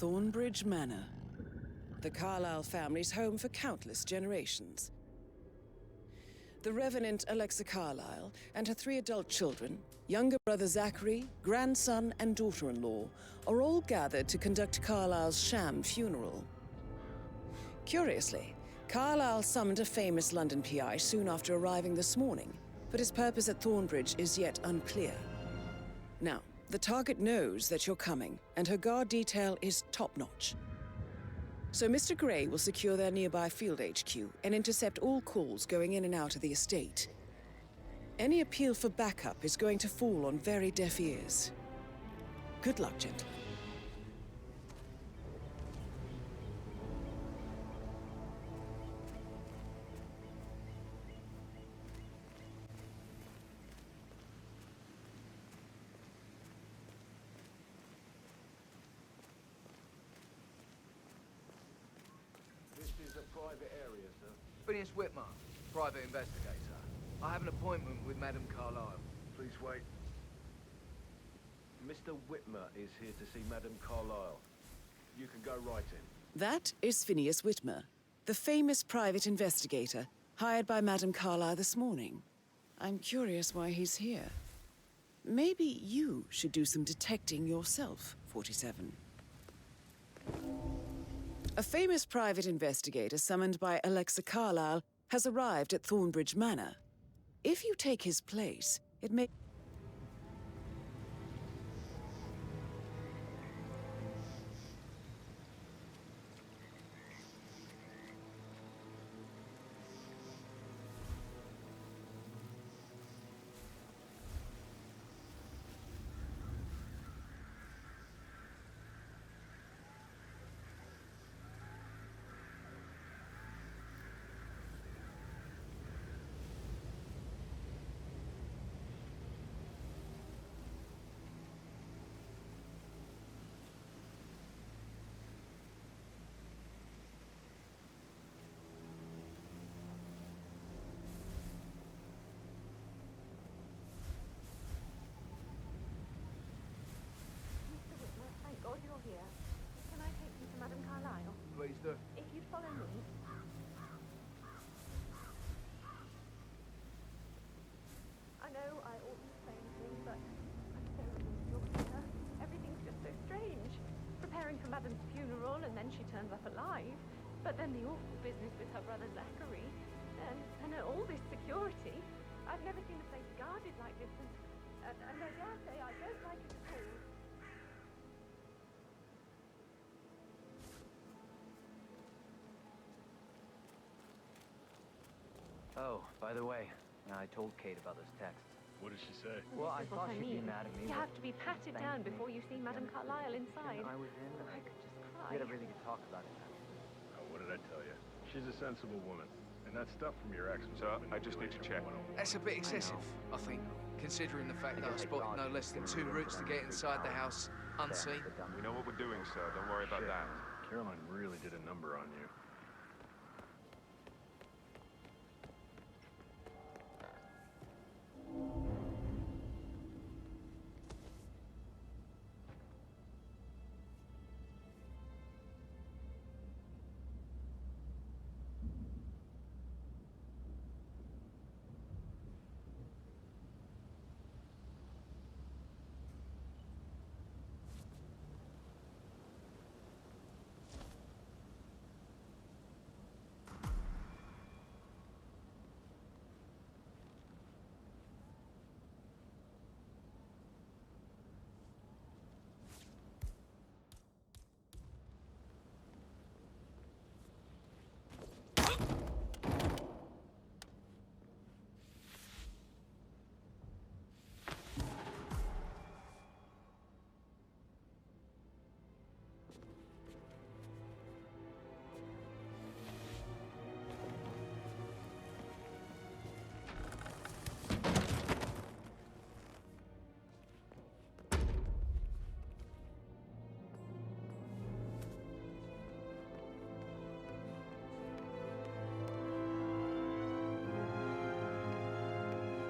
Thornbridge Manor, the Carlyle family's home for countless generations. The Revenant Alexa Carlyle and her 3 adult children, younger brother Zachary, grandson, and daughter-in-law, are all gathered to conduct Carlyle's sham funeral. Curiously, Carlyle summoned a famous London PI soon after arriving this morning, but his purpose at Thornbridge is yet unclear. Now, the target knows that you're coming, and her guard detail is top-notch. So Mr. Gray will secure their nearby field HQ and intercept all calls going in and out of the estate. Any appeal for backup is going to fall on very deaf ears. Good luck, gentlemen. This is a private area, sir. Phineas Whitmer, private investigator. I have an appointment with Madame Carlyle. Please wait. Mr. Whitmer is here to see Madame Carlyle. You can go right in. That is Phineas Whitmer, the famous private investigator hired by Madame Carlyle this morning. I'm curious why he's here. Maybe you should do some detecting yourself, 47. A famous private investigator summoned by Alexa Carlyle has arrived at Thornbridge Manor. If you take his place, it may... God you're here. Can I take you to Madame Carlyle? Please do. If you'd follow me. I know I oughtn't say anything, but I'm so relieved you're here. Everything's just so strange. Preparing for Madame's funeral, and then she turns up alive. But then the awful business with her brother Zachary, and all this security. I've never seen a place guarded like this, and I dare say I don't like it at all. Oh, by the way, I told Kate about this text. What did she say? Well, I This is thought what I she'd be mean. mad at me. You but have to be patted down before you see Madame Carlyle inside. I was in, and I could just we cry. had a really good talk about it. Oh, what did I tell you? She's a sensible woman. And that stuff from your ex was... Sir, I just need to check. That's a bit excessive, I think, considering the fact that I spotted no less than 2 routes to get inside the house unseen. We know what we're doing, sir. Don't worry about that. Caroline really did a number on you.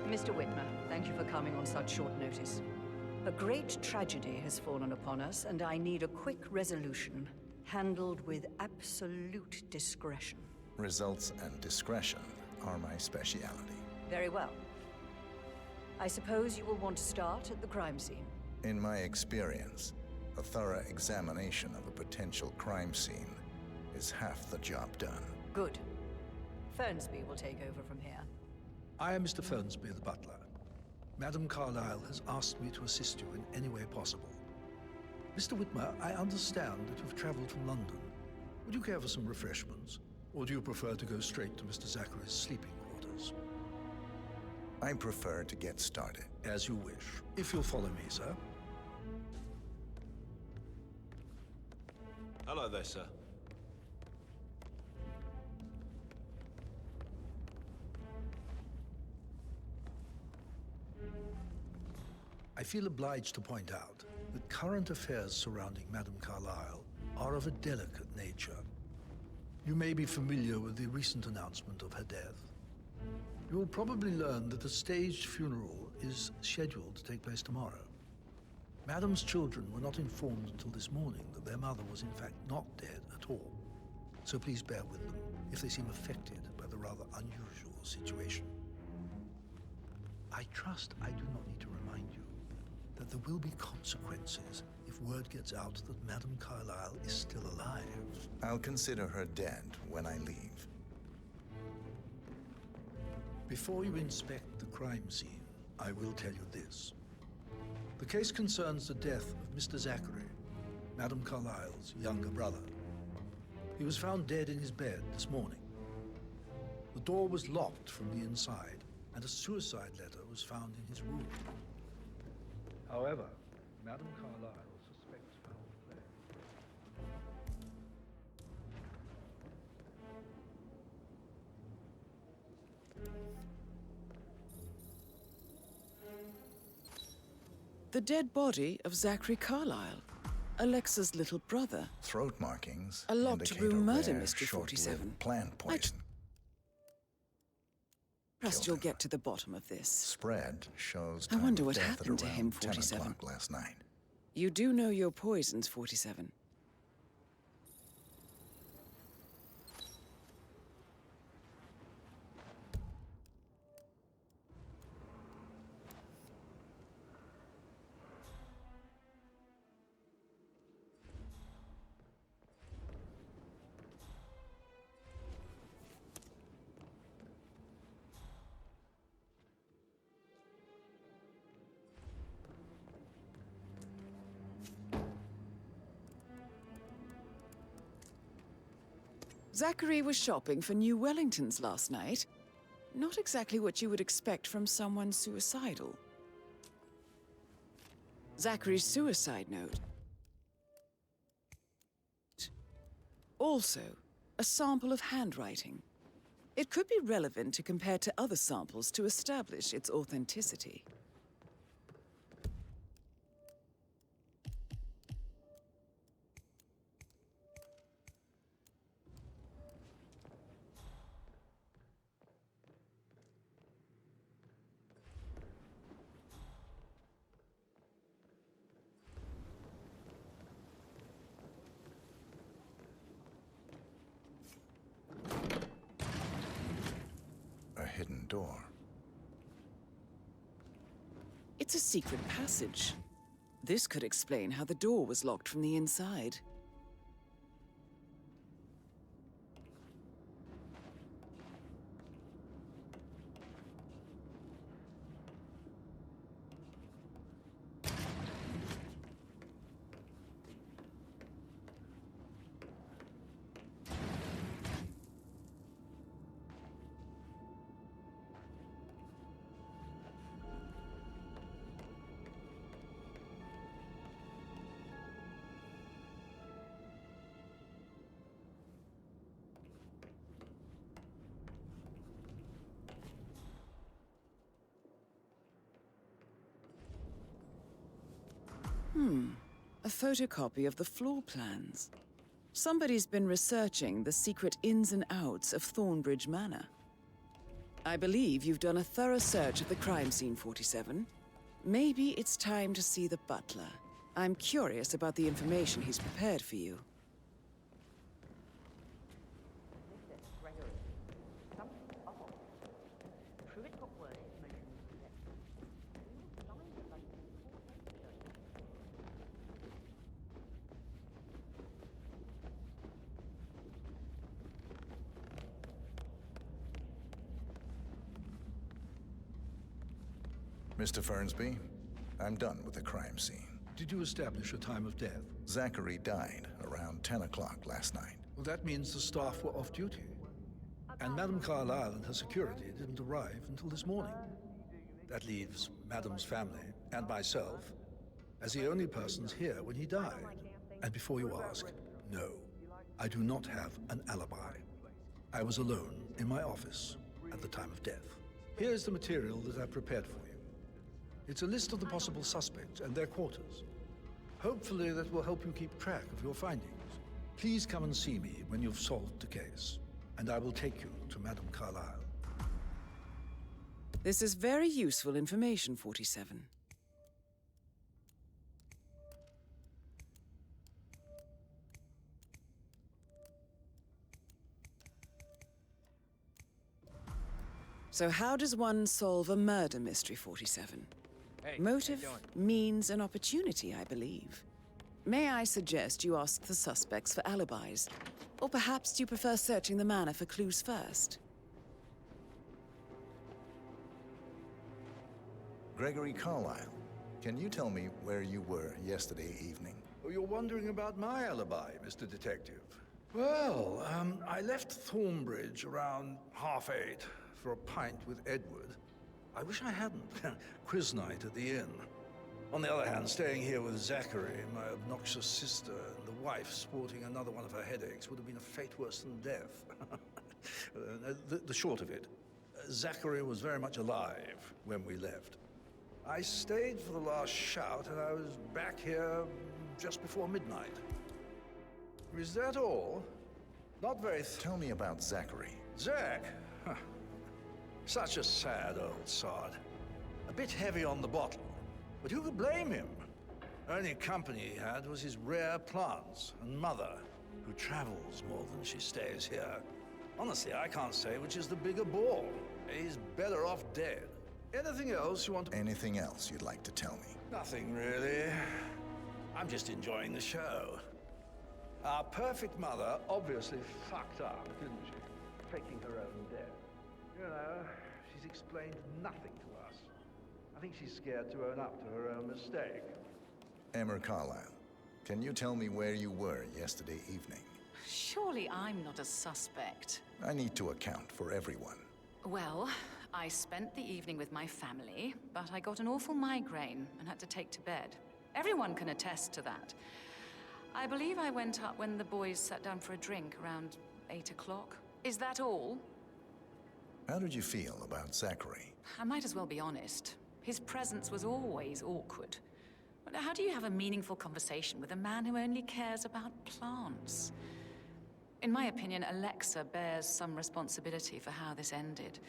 Mr. Whitmer, thank you for coming on such short notice. A great tragedy has fallen upon us, and I need a quick resolution, handled with absolute discretion. Results and discretion are my speciality. Very well. I suppose you will want to start at the crime scene. In my experience, a thorough examination of a potential crime scene is half the job done. Good. Fernsby will take over from here. I am Mr. Fernsby, the butler. Madam Carlyle has asked me to assist you in any way possible. Mr. Whitmer, I understand that you've traveled from London. Would you care for some refreshments? Or do you prefer to go straight to Mr. Zachary's sleeping quarters? I prefer to get started. As you wish. If you'll follow me, sir. Hello there, sir. I feel obliged to point out that current affairs surrounding Madame Carlyle are of a delicate nature. You may be familiar with the recent announcement of her death. You will probably learn that a staged funeral is scheduled to take place tomorrow. Madame's children were not informed until this morning that their mother was in fact not dead at all. So please bear with them if they seem affected by the rather unusual situation. I trust I do not need to remind you that there will be consequences if word gets out that Madame Carlyle is still alive. I'll consider her dead when I leave. Before you inspect the crime scene, I will tell you this. The case concerns the death of Mr. Zachary, Madame Carlyle's younger brother. He was found dead in his bed this morning. The door was locked from the inside, and a suicide letter was found in his room. However, Madame Carlyle suspects foul play. The dead body of Zachary Carlyle, Alexa's little brother. Throat markings A locked indicate room a murder rare, mystery, 47. short-lived plant poison. Trust you'll get to the bottom of this. Spread shows I time wonder of what death happened at to him, around 10 47. o'clock last night. You do know your poisons, 47. Zachary was shopping for new Wellingtons last night. Not exactly what you would expect from someone suicidal. Zachary's suicide note. Also, a sample of handwriting. It could be relevant to compare to other samples to establish its authenticity. A hidden door. It's a secret passage. This could explain how the door was locked from the inside. A photocopy of the floor plans. Somebody's been researching the secret ins and outs of Thornbridge Manor. I believe you've done a thorough search of the crime scene, 47. maybe it's time to see the butler. I'm curious about the information he's prepared for you. Mr. Fernsby, I'm done with the crime scene. Did you establish a time of death? Zachary died around 10 o'clock last night. Well, that means the staff were off duty. And Madame Carlyle and her security didn't arrive until this morning. That leaves Madame's family and myself as the only persons here when he died. And before you ask, no, I do not have an alibi. I was alone in my office at the time of death. Here's the material that I prepared for you. It's a list of the possible suspects and their quarters. Hopefully that will help you keep track of your findings. Please come and see me when you've solved the case, and I will take you to Madame Carlyle. This is very useful information, 47. So how does one solve a murder mystery, 47? Hey, Motive how you doing? means an opportunity, I believe. May I suggest you ask the suspects for alibis? Or perhaps you prefer searching the manor for clues first? Gregory Carlyle, can you tell me where you were yesterday evening? Oh, you're wondering about my alibi, Mr. Detective. Well, I left Thornbridge around 8:30 for a pint with Edward. I wish I hadn't. Quiz night at the inn. On the other hand, staying here with Zachary, my obnoxious sister, and the wife sporting another one of her headaches would have been a fate worse than death. The short of it, Zachary was very much alive when we left. I stayed for the last shout, and I was back here just before midnight. Is that all? Not very... Tell me about Zachary. Zach? Huh. Such a sad old sod. A bit heavy on the bottle, but who could blame him? Only company he had was his rare plants and mother, who travels more than she stays here. Honestly, I can't say which is the bigger ball. He's better off dead. Anything else you want to... Anything else you'd like to tell me? Nothing really. I'm just enjoying the show. Our perfect mother obviously fucked up, didn't she? Faking her own death. You know, she's explained nothing to us. I think she's scared to own up to her own mistake. Emma Carlyle, can you tell me where you were yesterday evening? Surely I'm not a suspect. I need to account for everyone. Well, I spent the evening with my family, but I got an awful migraine and had to take to bed. Everyone can attest to that. I believe I went up when the boys sat down for a drink around 8 o'clock. Is that all? How did you feel about Zachary? I might as well be honest. His presence was always awkward. But how do you have a meaningful conversation with a man who only cares about plants? In my opinion, Alexa bears some responsibility for how this ended.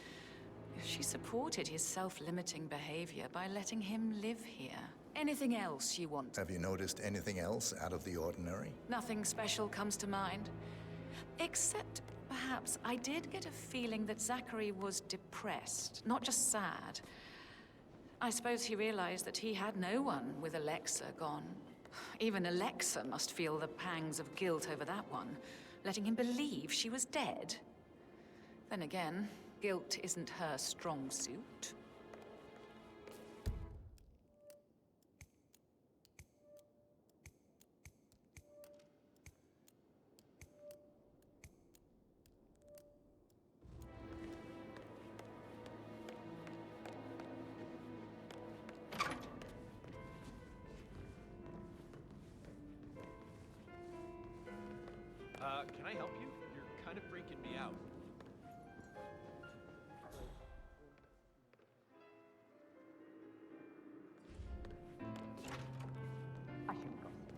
She supported his self-limiting behavior by letting him live here. Anything else you want? Have you noticed anything else out of the ordinary? Nothing special comes to mind. Except, perhaps, I did get a feeling that Zachary was depressed, not just sad. I suppose he realized that he had no one with Alexa gone. Even Alexa must feel the pangs of guilt over that one, letting him believe she was dead. Then again, guilt isn't her strong suit. Can I help you? You're kind of freaking me out. I shouldn't gossip,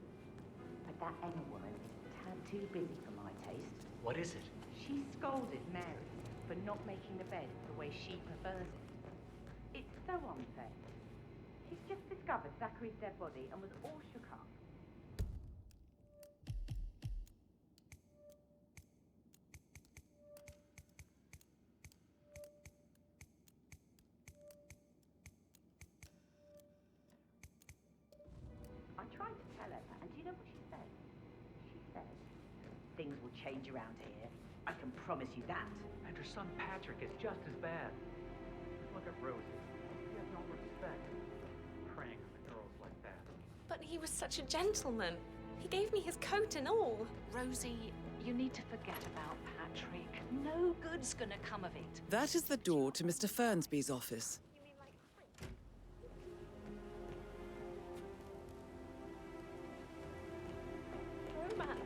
but that Emma woman is a tad too busy for my taste. What is it? She scolded Mary for not making the bed the way she prefers it. It's so unfair. She's just discovered Zachary's dead body and was all shook up. I tried to tell her, and do you know what she said? She said, things will change around here. I can promise you that. And her son Patrick is just as bad. Look at Rosie. She has no respect. Preying on the girls like that. But he was such a gentleman. He gave me his coat and all. Rosie, you need to forget about Patrick. No good's gonna come of it. That is the door to Mr. Fernsby's office. You mean like romance?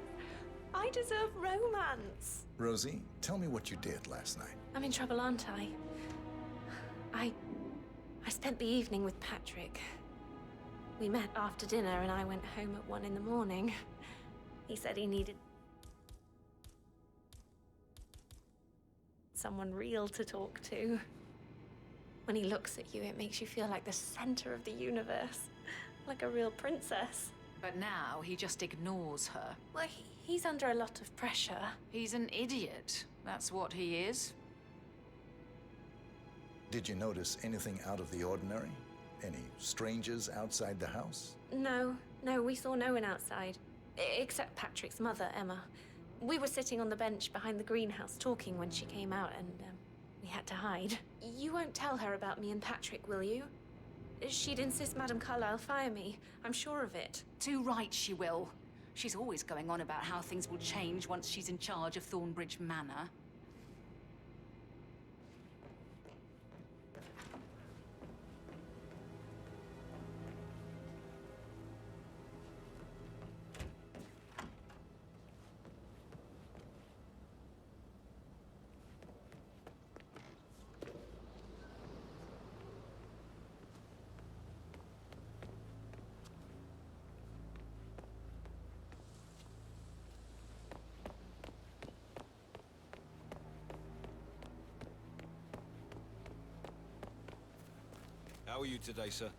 I deserve romance. Rosie, tell me what you did last night. I'm in trouble, aren't I? I spent the evening with Patrick. We met after dinner and I went home at 1 in the morning. He said he needed someone real to talk to. When he looks at you, it makes you feel like the center of the universe, like a real princess. But now he just ignores her. Well, he's under a lot of pressure. He's an idiot. That's what he is. Did you notice anything out of the ordinary? Any strangers outside the house? No, we saw no one outside. Except Patrick's mother, Emma. We were sitting on the bench behind the greenhouse talking when she came out and we had to hide. You won't tell her about me and Patrick, will you? She'd insist Madame Carlyle fire me. I'm sure of it. Too right she will. She's always going on about how things will change once she's in charge of Thornbridge Manor. How are you today, sir?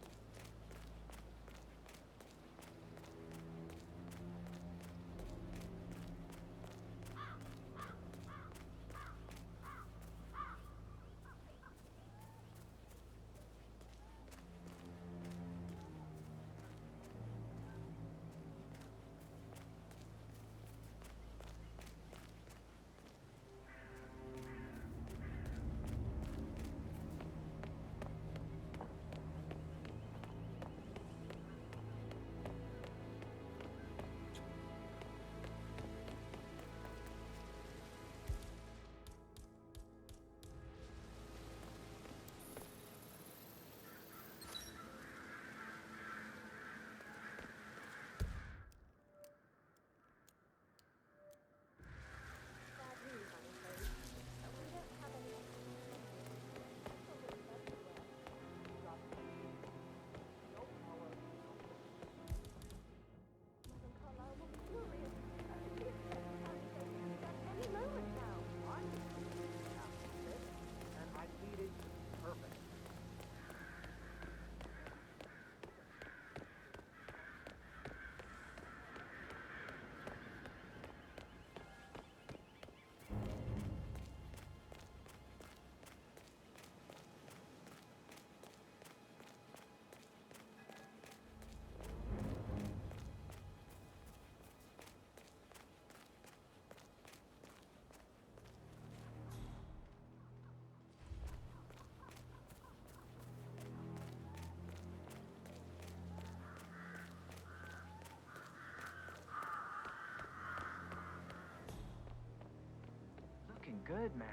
Looking good, man.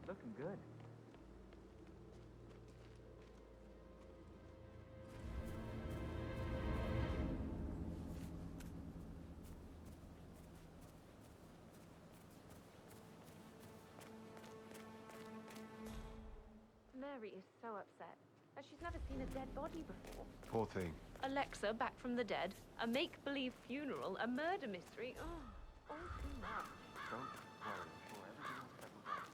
Looking good. Mary is so upset. She's never seen a dead body before. Poor thing. Alexa back from the dead, a make-believe funeral, a murder mystery. Oh, all too much. Don't worry. I'm sure everything will settle down.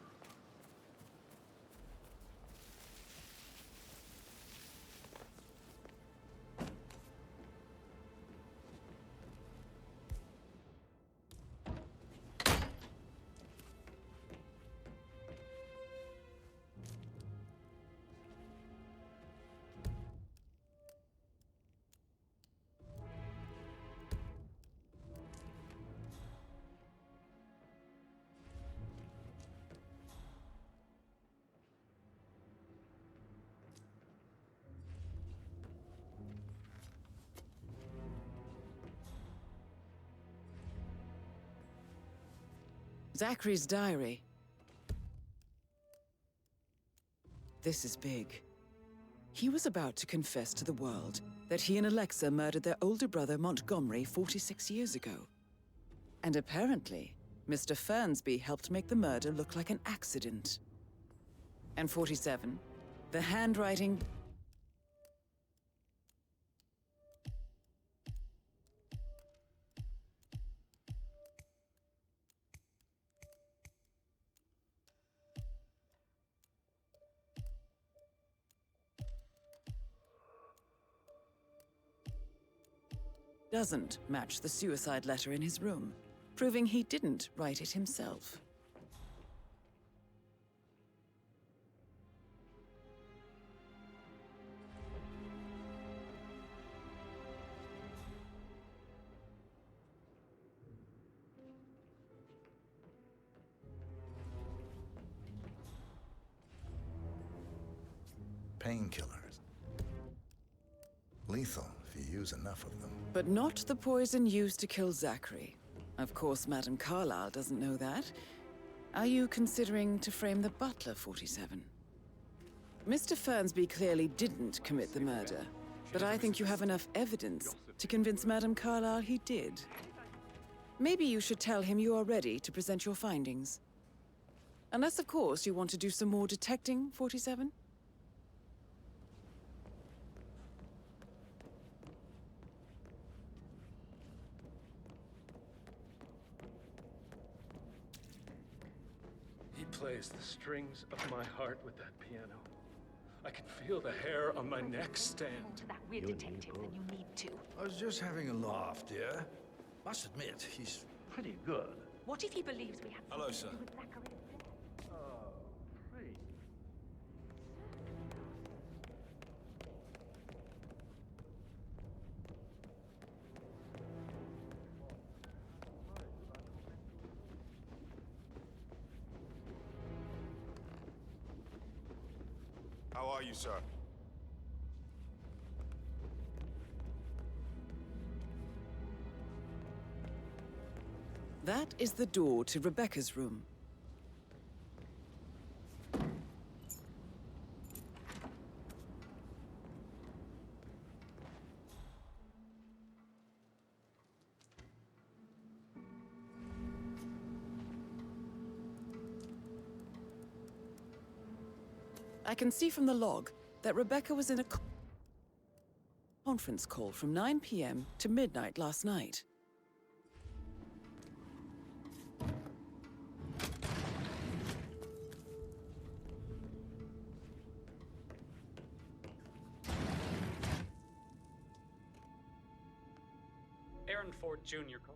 Zachary's diary. This is big. He was about to confess to the world that he and Alexa murdered their older brother Montgomery 46 years ago. And apparently, Mr. Fernsby helped make the murder look like an accident. And 47, the handwriting... doesn't match the suicide letter in his room, proving he didn't write it himself. Painkillers. Lethal if you use enough of them. But not the poison used to kill Zachary. Of course, Madame Carlyle doesn't know that. Are you considering to frame the butler, 47? Mr. Fernsby clearly didn't commit the murder, but I think you have enough evidence to convince Madame Carlyle he did. Maybe you should tell him you are ready to present your findings. Unless, of course, you want to do some more detecting, 47? He plays the strings of my heart with that piano. I can feel the hair on my neck stand. To that weird detective, then you need to. I was just having a laugh, dear. Must admit, he's pretty good. What if he believes we have Hello, sir. something to do with Zachary's death? Oh, great. How are you, sir? That is the door to Rebecca's room. I can see from the log that Rebecca was in a conference call from 9 p.m. to midnight last night. Aaron Ford Jr. call.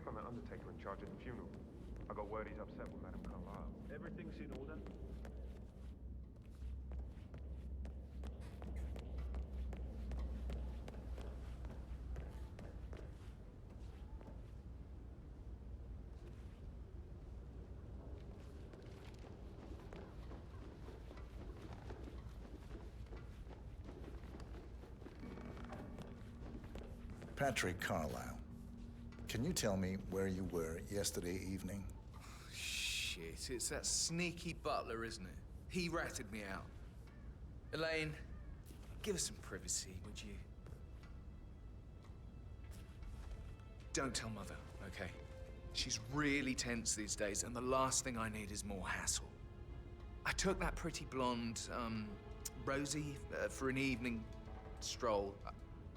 check on that undertaker in charge of the funeral. I got word he's upset with Madame Carlyle. Everything's in order. Patrick Carlyle, can you tell me where you were yesterday evening? Shit, it's that sneaky butler, isn't it? He ratted me out. Elaine, give us some privacy, would you? Don't tell Mother, okay? She's really tense these days, and the last thing I need is more hassle. I took that pretty blonde, Rosie, for an evening stroll.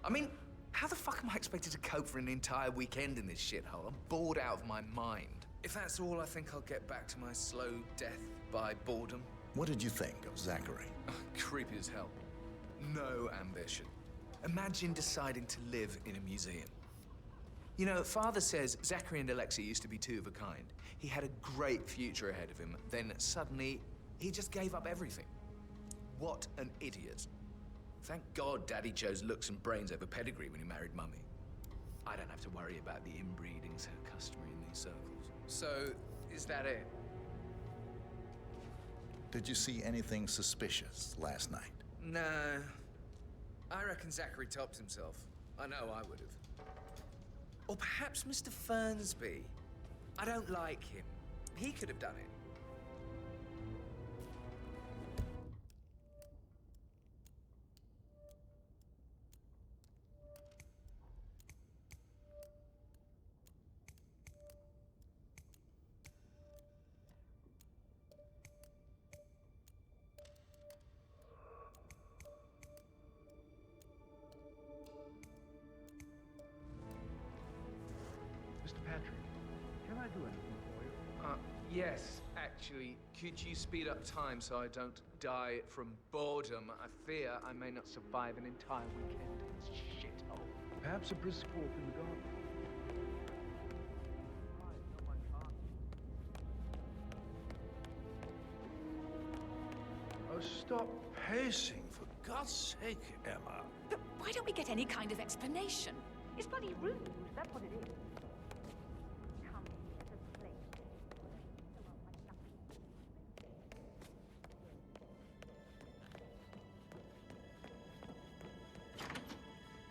I mean, how the fuck am I expected to cope for an entire weekend in this shithole? I'm bored out of my mind. If that's all, I think I'll get back to my slow death by boredom. What did you think of Zachary? Oh, creepy as hell. No ambition. Imagine deciding to live in a museum. You know, Father says Zachary and Alexa used to be two of a kind. He had a great future ahead of him. Then suddenly, he just gave up everything. What an idiot. Thank God Daddy chose looks and brains over pedigree when he married Mummy. I don't have to worry about the inbreeding so customary in these circles. So, is that it? Did you see anything suspicious last night? No. I reckon Zachary topped himself. I know I would have. Or perhaps Mr. Fernsby. I don't like him. He could have done it. Mr. Patrick, can I do anything for you? Yes, actually. Could you speed up time so I don't die from boredom? I fear I may not survive an entire weekend in this shithole. Perhaps a brisk walk in the garden. Oh, stop pacing, for God's sake, Emma. But why don't we get any kind of explanation? It's bloody rude, that's what it is. Come here to play.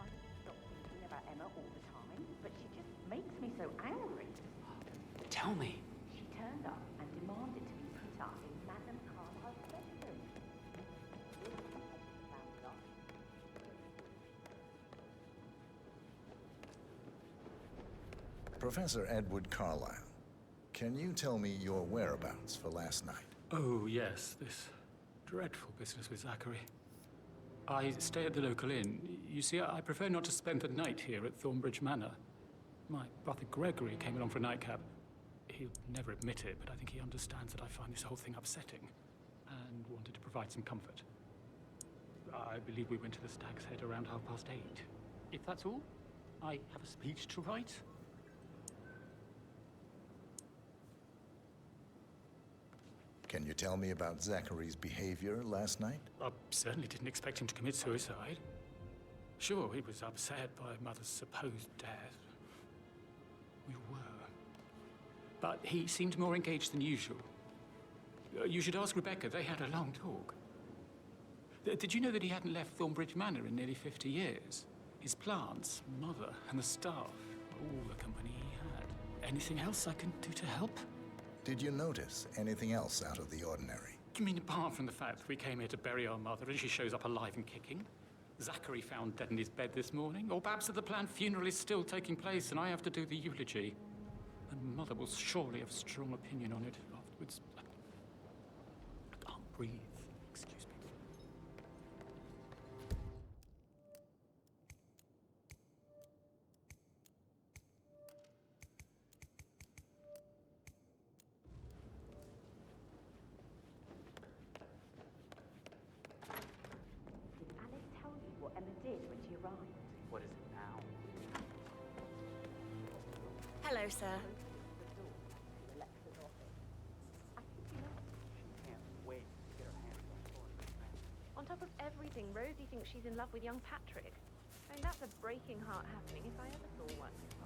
I stop thinking about Emma all the time, but she just makes me so angry. Tell me. She turned up and demanded to be put up in Madame Carlyle's bedroom. Professor Edward Carlyle, can you tell me your whereabouts for last night? Oh, yes, this dreadful business with Zachary. I stay at the local inn. You see, I prefer not to spend the night here at Thornbridge Manor. My brother Gregory came along for a nightcap. He'll never admit it, but I think he understands that I find this whole thing upsetting and wanted to provide some comfort. I believe we went to the Stag's Head around 8:30. If that's all, I have a speech to write. Can you tell me about Zachary's behavior last night? I certainly didn't expect him to commit suicide. Sure, he was upset by Mother's supposed death. We were. But he seemed more engaged than usual. You should ask Rebecca. They had a long talk. Did you know that he hadn't left Thornbridge Manor in nearly 50 years? His plants, Mother, and the staff, all the company he had. Anything else I can do to help? Did you notice anything else out of the ordinary? You mean apart from the fact that we came here to bury our mother and she shows up alive and kicking? Zachary found dead in his bed this morning? Or perhaps that the planned funeral is still taking place and I have to do the eulogy? And Mother will surely have a strong opinion on it afterwards. I can't breathe. Excuse me. Did Alice tell you what Emma did when she arrived? What is it now? Hello, Hello, sir. On top of everything, Rosie thinks she's in love with young Patrick. I mean, that's a breaking heart happening if I ever saw one. It's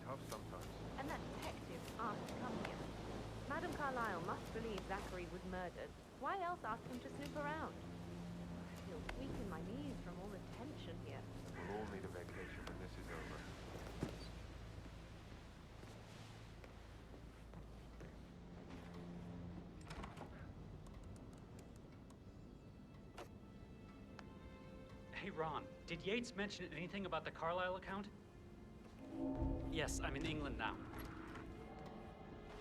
tough sometimes. And that detective asked to come here. Madame Carlyle must believe Zachary was murdered. Why else ask him to snoop around? I feel weak in my knees from all the tension here. We'll all need a vacation when this is over. Hey, Ron, did Yates mention anything about the Carlyle account? Yes, I'm in England now.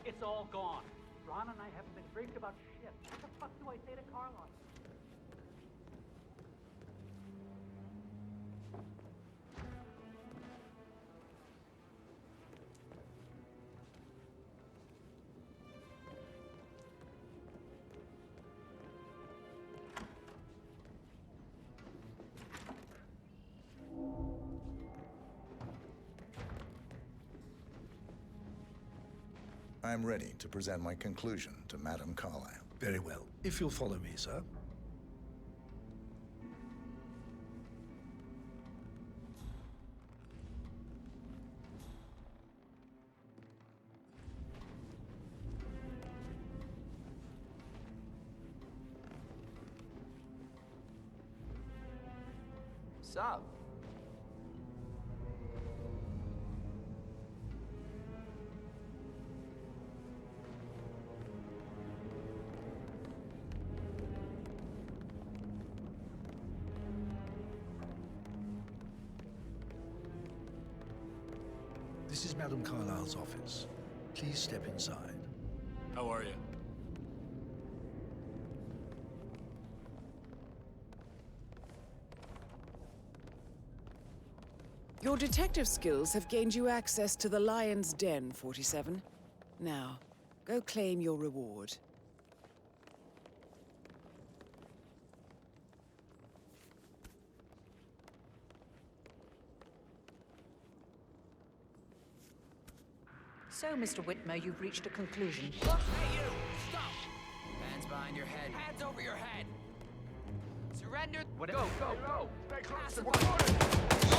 It's all gone. Ron and I haven't been briefed about shit. What the fuck do I say to Carlyle? I am ready to present my conclusion to Madame Carlyle. Very well. If you'll follow me, sir. Sup? This is Madame Carlyle's office. Please step inside. How are you? Your detective skills have gained you access to the Lion's Den, 47. Now, go claim your reward. So, Mr. Whitmer, you've reached a conclusion. Look, hey you! Stop! Hands behind your head. Hands over your head! Surrender! What? Go, go, go! Stay close! We're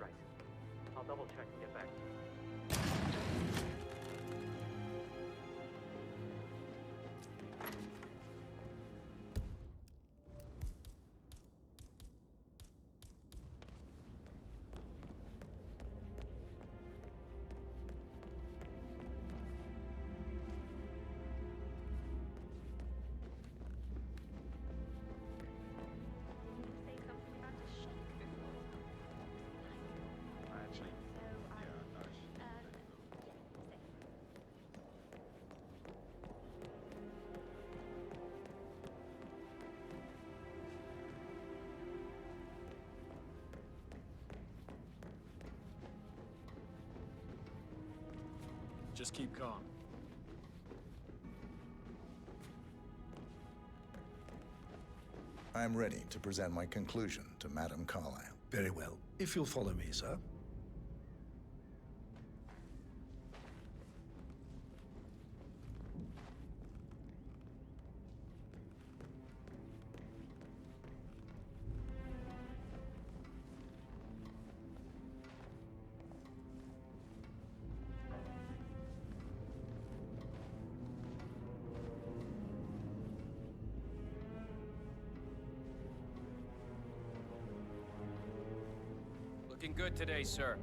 Right. I'll double check and get back to you. Say something about a shake. Actually, Just keep calm. I am ready to present my conclusion to Madame Carlyle. Very well. If you'll follow me, sir. Looking good today, sir.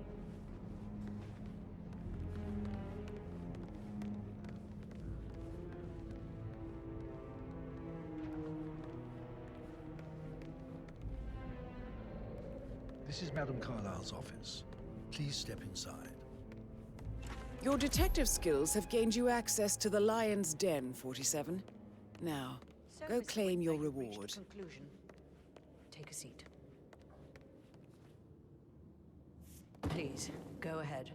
This is Madame Carlyle's office. Please step inside. Your detective skills have gained you access to the Lion's Den, 47. Now, go claim your reward. Conclusion. Take a seat. Please, go ahead.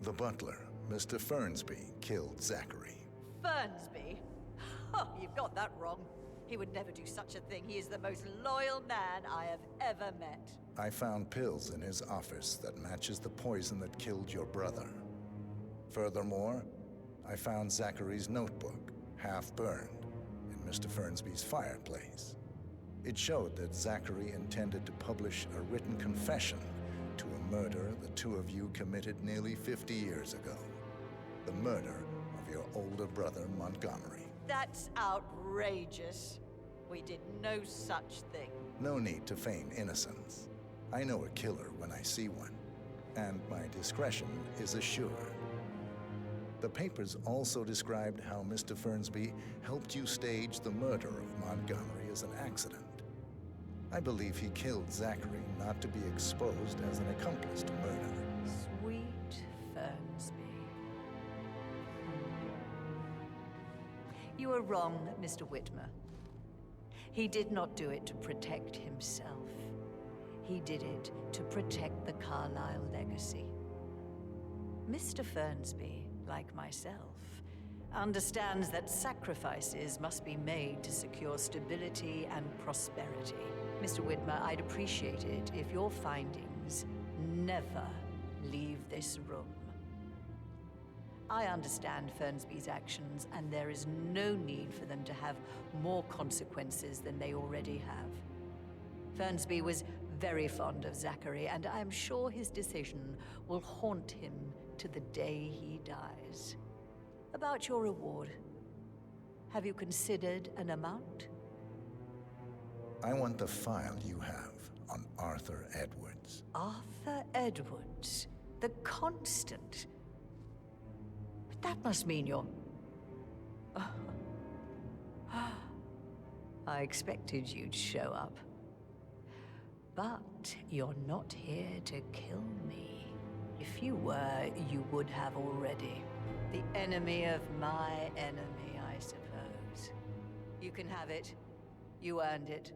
The butler, Mr. Fernsby, killed Zachary. Fernsby? Oh, you've got that wrong. He would never do such a thing. He is the most loyal man I have ever met. I found pills in his office that matches the poison that killed your brother. Furthermore, I found Zachary's notebook, half burned, in Mr. Fernsby's fireplace. It showed that Zachary intended to publish a written confession to a murder the two of you committed nearly 50 years ago. The murder of your older brother, Montgomery. That's outrageous. We did no such thing. No need to feign innocence. I know a killer when I see one, and my discretion is assured. The papers also described how Mr. Fernsby helped you stage the murder of Montgomery as an accident. I believe he killed Zachary not to be exposed as an accomplice to murder. Sweet Fernsby. You are wrong, Mr. Whitmer. He did not do it to protect himself. He did it to protect the Carlyle legacy. Mr. Fernsby, like myself, understands that sacrifices must be made to secure stability and prosperity. Mr. Whitmer, I'd appreciate it if your findings never leave this room. I understand Fernsby's actions, and there is no need for them to have more consequences than they already have. Fernsby was very fond of Zachary, and I am sure his decision will haunt him to the day he dies. About your reward, have you considered an amount? I want the file you have on Arthur Edwards. Arthur Edwards, the Constant. But that must mean you're... I expected you'd show up. But you're not here to kill me. If you were, you would have already. The enemy of my enemy, I suppose. You can have it. You earned it.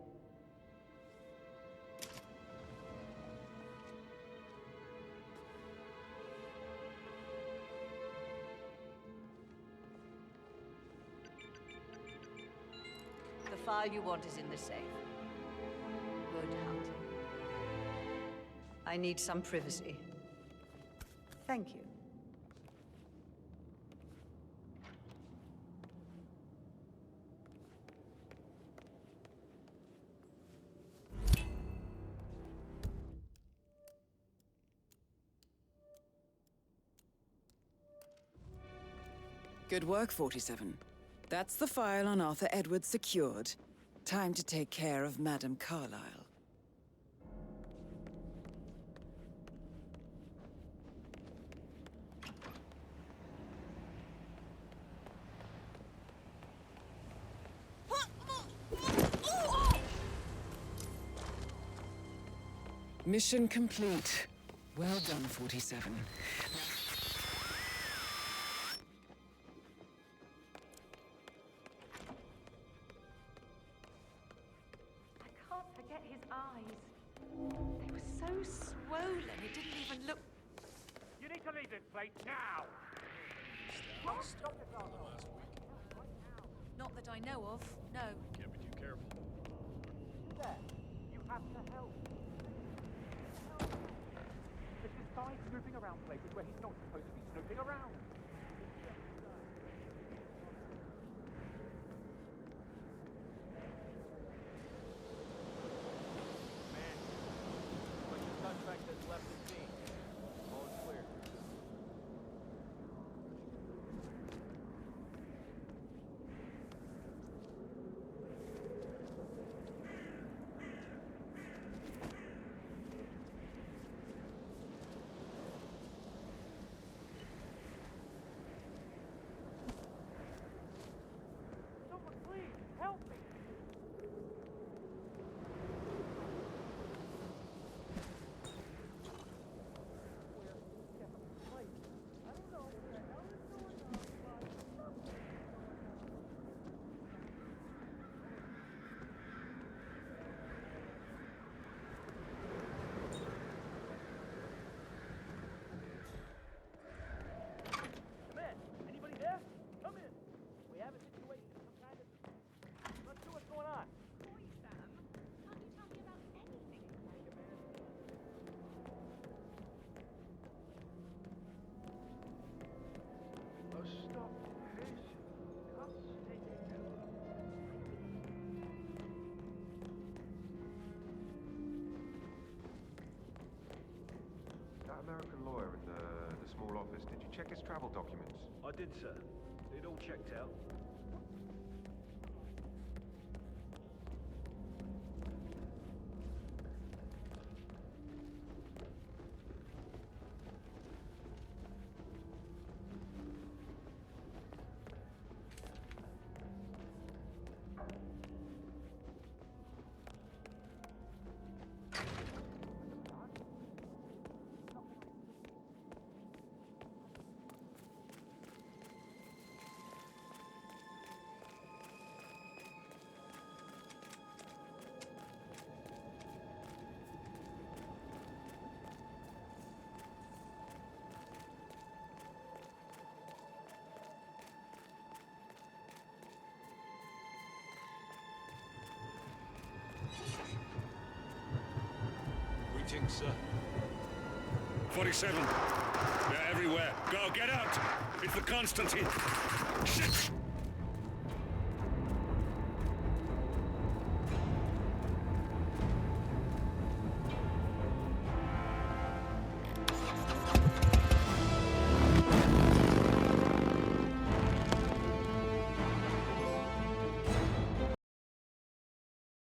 The file you want is in the safe. Good hunting. I need some privacy. Thank you. Good work, 47. That's the file on Arthur Edwards secured. Time to take care of Madame Carlyle. Mission complete. Well done, 47. Now! Stop it last week. Not that I know of, no. Can't be too careful. There. You have to help. There's this guy snooping around places where he's not supposed to be snooping around. Man, what's the suspect that's left the scene? All is clear. Nicholas, did you check his travel documents? I did, sir. It all checked out. Greetings, sir. 47. They're everywhere. Go, get out! It's the Constantine. Shit!